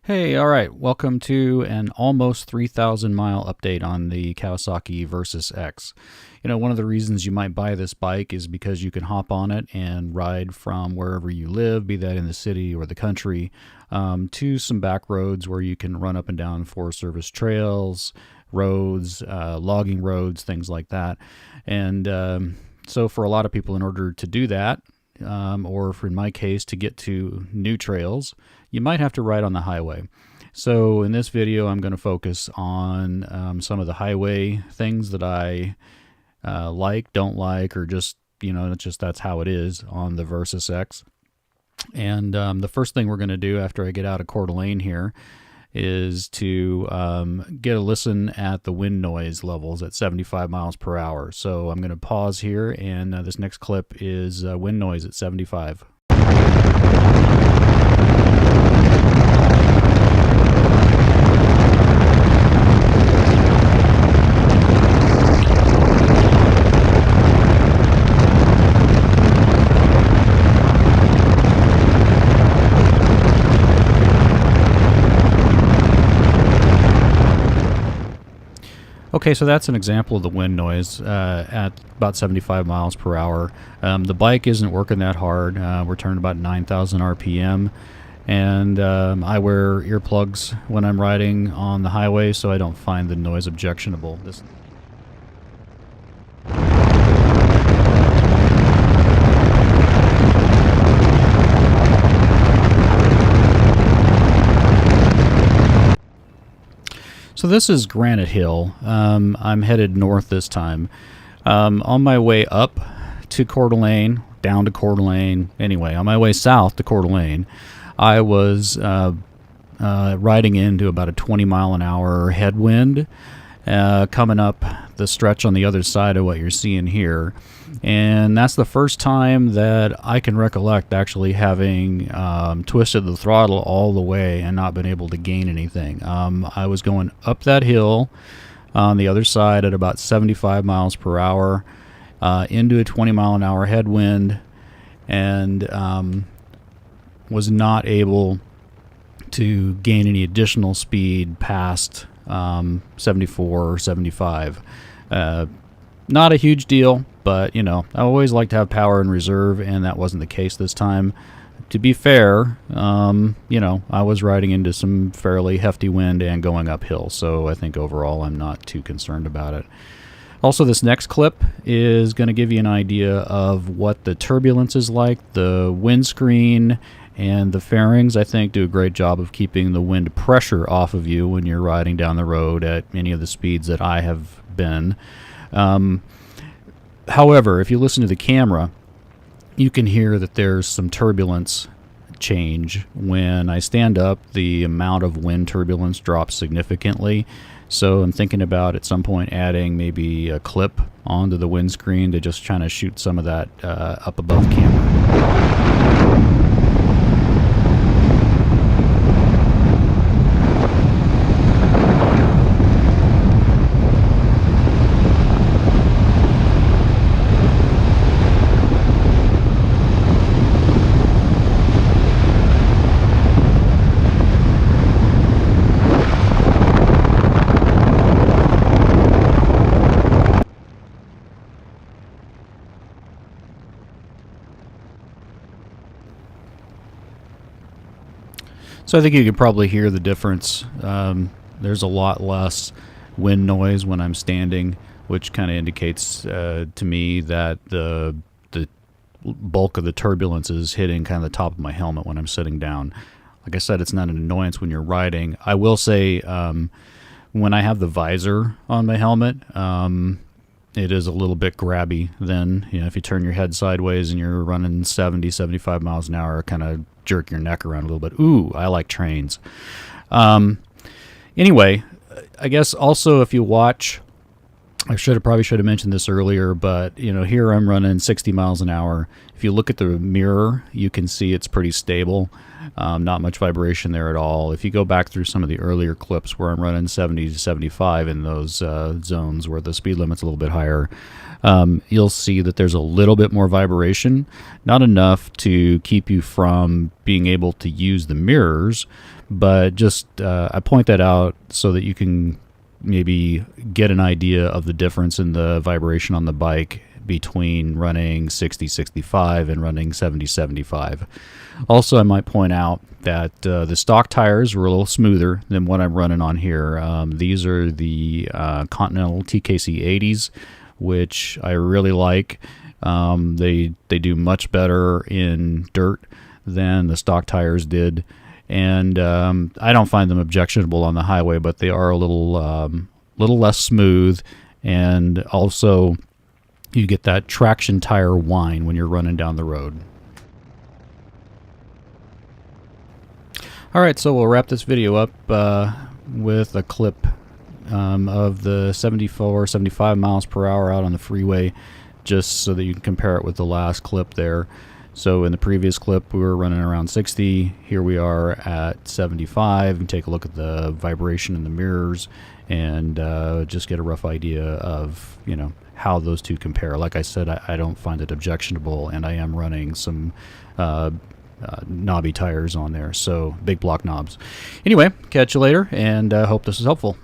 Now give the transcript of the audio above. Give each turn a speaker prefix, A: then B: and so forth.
A: Hey, all right, welcome to an almost 3,000 mile update on the Kawasaki Versys-X. You know, one of the reasons you might buy this bike is because you can hop on it and ride from wherever you live, be that in the city or the country, to some back roads where you can run up and down Forest Service trails, roads, logging roads, things like that. And so for a lot of people, in order to do that, or for in my case, to get to new trails, you might have to ride on the highway. So in this video, I'm going to focus on some of the highway things that I like, don't like, or just, you know, it's just that's how it is on the Versys-X. And the first thing we're going to do after I get out of Coeur d'Alene here is to get a listen at the wind noise levels at 75 miles per hour. So I'm going to pause here, and this next clip is wind noise at 75. Okay, so that's an example of the wind noise at about 75 miles per hour. The bike isn't working that hard. We're turning about 9,000 RPM, and I wear earplugs when I'm riding on the highway, so I don't find the noise objectionable. So this is Granite Hill. I'm headed north this time. On my way up to Coeur d'Alene, down to Coeur d'Alene, anyway, on my way south to Coeur d'Alene, I was riding into about a 20-mile-an-hour headwind coming up the stretch on the other side of what you're seeing here. And that's the first time that I can recollect actually having twisted the throttle all the way and not been able to gain anything. I was going up that hill on the other side at about 75 miles per hour into a 20-mile-an-hour headwind, and was not able to gain any additional speed past 74 or 75. Not a huge deal, but, you know, I always like to have power in reserve, and that wasn't the case this time. To be fair, you know, I was riding into some fairly hefty wind and going uphill, so I think overall I'm not too concerned about it. Also, this next clip is going to give you an idea of what the turbulence is like. The windscreen and the fairings, I think, do a great job of keeping the wind pressure off of you when you're riding down the road at any of the speeds that I have been. However, if you listen to the camera, you can hear that there's some turbulence change. When I stand up, the amount of wind turbulence drops significantly. So I'm thinking about at some point adding maybe a clip onto the windscreen to just try to shoot some of that up above camera. So I think you can probably hear the difference. There's a lot less wind noise when I'm standing, which kind of indicates to me that the bulk of the turbulence is hitting kind of the top of my helmet when I'm sitting down. Like I said, it's not an annoyance when you're riding. I will say when I have the visor on my helmet, it is a little bit grabby then. You know, if you turn your head sideways and you're running 70, 75 miles an hour, kind of jerk your neck around a little bit. Ooh, I like trains. Anyway, I guess also if you watch, I probably should have mentioned this earlier, but you know, here I'm running 60 miles an hour. If you look at the mirror, you can see it's pretty stable. Not much vibration there at all. If you go back through some of the earlier clips where I'm running 70 to 75 in those zones where the speed limit's a little bit higher, you'll see that there's a little bit more vibration, not enough to keep you from being able to use the mirrors, but just I point that out so that you can maybe get an idea of the difference in the vibration on the bike between running 60-65 and running 70-75. Also, I might point out that the stock tires were a little smoother than what I'm running on here. These are the Continental TKC 80s, which I really like. They do much better in dirt than the stock tires did, and I don't find them objectionable on the highway, but they are a little less smooth, and also you get that traction tire whine when you're running down the road. Alright, so we'll wrap this video up with a clip of the 74-75 miles per hour out on the freeway, just so that you can compare it with the last clip there. So in the previous clip we were running around 60, here we are at 75, and take a look at the vibration in the mirrors and just get a rough idea of, you know, how those two compare. Like I said, I don't find it objectionable, and I am running some knobby tires on there, so big block knobs. Anyway, catch you later, and hope this is helpful.